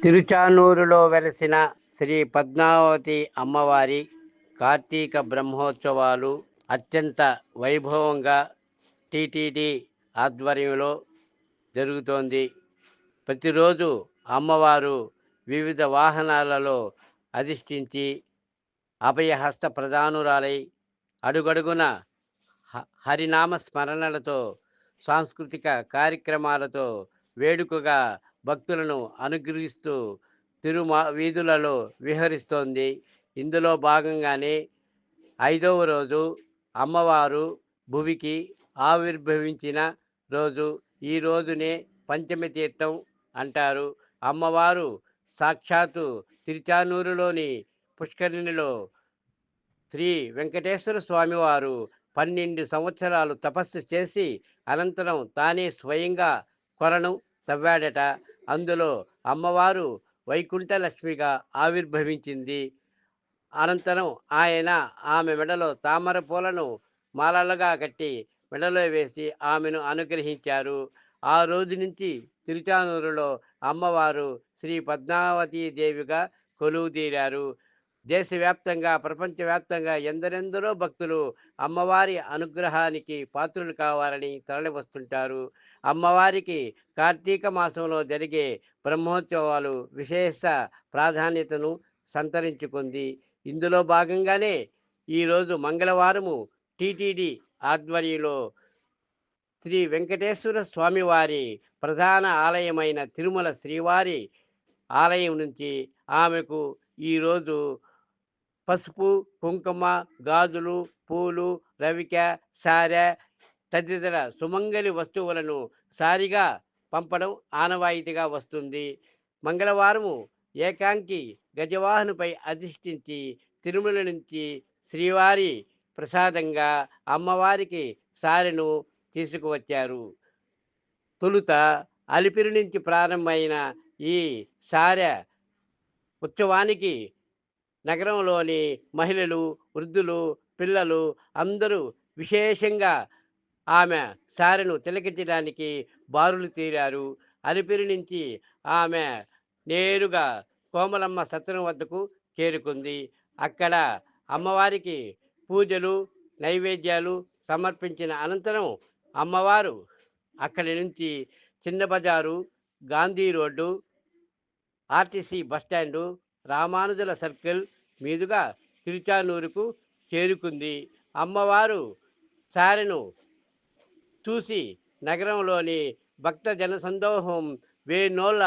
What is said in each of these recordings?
తిరుచానూరులో వెలసిన శ్రీ పద్మావతి అమ్మవారి కార్తీక బ్రహ్మోత్సవాలు అత్యంత వైభవంగా టీటీడీ ఆధ్వర్యంలో జరుగుతోంది. ప్రతిరోజు అమ్మవారు వివిధ వాహనాలలో అధిష్ఠించి అభయహస్త ప్రధానురాలై అడుగడుగున హరినామ స్మరణలతో సాంస్కృతిక కార్యక్రమాలతో వేడుకగా భక్తులను అనుగ్రహిస్తూ వీధులలో విహరిస్తోంది. ఇందులో భాగంగానే 5వ రోజు అమ్మవారు భువికి ఆవిర్భవించిన రోజు. ఈ రోజునే పంచమి తీర్థం అంటారు. అమ్మవారు సాక్షాత్తు తిరుచానూరులోని పుష్కరిణిలో శ్రీ వెంకటేశ్వర స్వామివారు 12 సంవత్సరాలు తపస్సు చేసి అనంతరం తానే స్వయంగా కొలను తవ్వాడట. అందులో అమ్మవారు వైకుంఠలక్ష్మిగా ఆవిర్భవించింది. అనంతరం ఆయన ఆమె మెడలో తామర పూలను మాలలుగా కట్టి మెడలో వేసి ఆమెను అనుగ్రహించారు. ఆ రోజు నుంచి తిరుచానూరులో అమ్మవారు శ్రీ పద్మావతీదేవిగా కొలువుదీరారు. దేశవ్యాప్తంగా ప్రపంచవ్యాప్తంగా ఎందరెందరో భక్తులు అమ్మవారి అనుగ్రహానికి పాత్రులు కావాలని తరలివస్తుంటారు. అమ్మవారికి కార్తీక మాసంలో జరిగే బ్రహ్మోత్సవాలు విశేష ప్రాధాన్యతను సంతరించుకుంది. ఇందులో భాగంగానే ఈరోజు మంగళవారము టీటీడీ ఆధ్వర్యంలో శ్రీ వెంకటేశ్వర స్వామివారి ప్రధాన ఆలయమైన తిరుమల శ్రీవారి ఆలయం నుంచి ఆమెకు ఈరోజు పసుపు, కుంకుమ, గాజులు, పూలు, రవిక, సారె తదితర సుమంగళి వస్తువులను సారిగా పంపడం ఆనవాయితీగా వస్తుంది. మంగళవారము ఏకాంకి గజవాహనుపై అధిష్ఠించి తిరుమల నుంచి శ్రీవారి ప్రసాదంగా అమ్మవారికి సారెను తీసుకువచ్చారు. తొలుత అలిపిరి నుంచి ప్రారంభమైన ఈ సారె ఉత్సవానికి నగరంలోని మహిళలు, వృద్ధులు, పిల్లలు అందరూ విశేషంగా ఆమె సారెను తిలకించడానికి బారులు తీరారు. అలిపిరి నుంచి ఆమె నేరుగా కోమలమ్మ సత్రం వద్దకు చేరుకుంది. అక్కడ అమ్మవారికి పూజలు, నైవేద్యాలు సమర్పించిన అనంతరం అమ్మవారు అక్కడి నుంచి చిన్న బజారు, గాంధీ రోడ్డు, ఆర్టీసీ బస్టాండు, రామానుజుల సర్కిల్ మీదుగా తిరుచానూరుకు చేరుకుంది. అమ్మవారు సారెను చూసి నగరంలోని భక్త జనసందోహం వేనోళ్ళ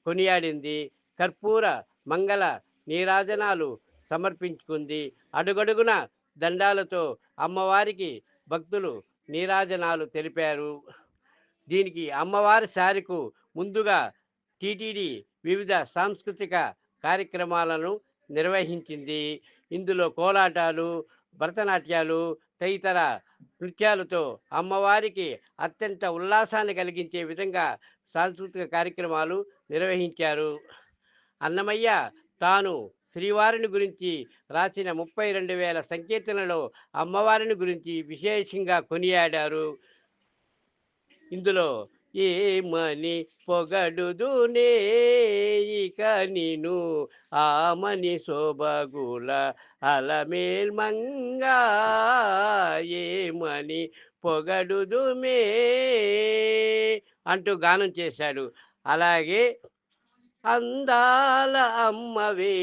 కొనియాడింది. కర్పూర మంగళ నీరాజనాలు సమర్పించుకుంది. అడుగడుగున దండాలతో అమ్మవారికి భక్తులు నీరాజనాలు తెలిపారు. దీనికి అమ్మవారి సారెకు ముందుగా టీటీడీ వివిధ సాంస్కృతిక కార్యక్రమాలను నిర్వహించింది. ఇందులో కోలాటాలు, భరతనాట్యాలు తదితర నృత్యాలతో అమ్మవారికి అత్యంత ఉల్లాసాన్ని కలిగించే విధంగా సాంస్కృతిక కార్యక్రమాలు నిర్వహించారు. అన్నమయ్య తాను శ్రీవారిని గురించి రాసిన 32,000 సంకీర్తనలో అమ్మవారిని గురించి విశేషంగా కొనియాడారు. ఇందులో ఏమని పొగడుదునే ఇక నిను ఆమని శోభగుల అలమేల్మంగా ఏమని పొగడుదుమే అంటూ గానం చేశాడు. అలాగే అందాల అమ్మవే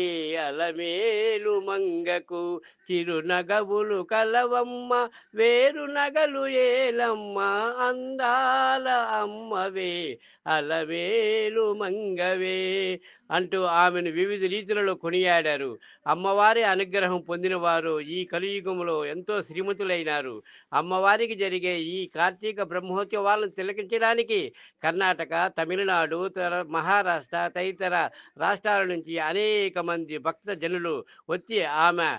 అలమేలు మంగకు చిరునగవులు కలవమ్మ వేరు నగలు ఏలమ్మ అందాల అమ్మవే అలమేలు మంగవే అంటూ ఆమెను వివిధ రీతులలో కొనియాడారు. అమ్మవారి అనుగ్రహం పొందినవారు ఈ కలియుగంలో ఎంతో శ్రీమంతులైనారు. అమ్మవారికి జరిగే ఈ కార్తీక బ్రహ్మోత్సవాలను తిలకించడానికి కర్ణాటక, తమిళనాడు, మహారాష్ట్ర తదితర రాష్ట్రాల నుంచి అనేక మంది భక్త జనులు వచ్చి ఆమె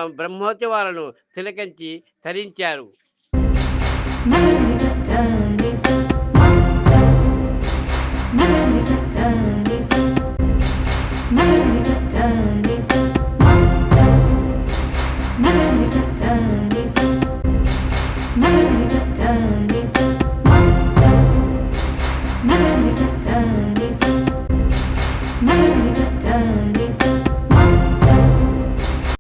బ్రహ్మోత్సవాలను తిలకించి తరించారు. Nisa, nisa, nisa.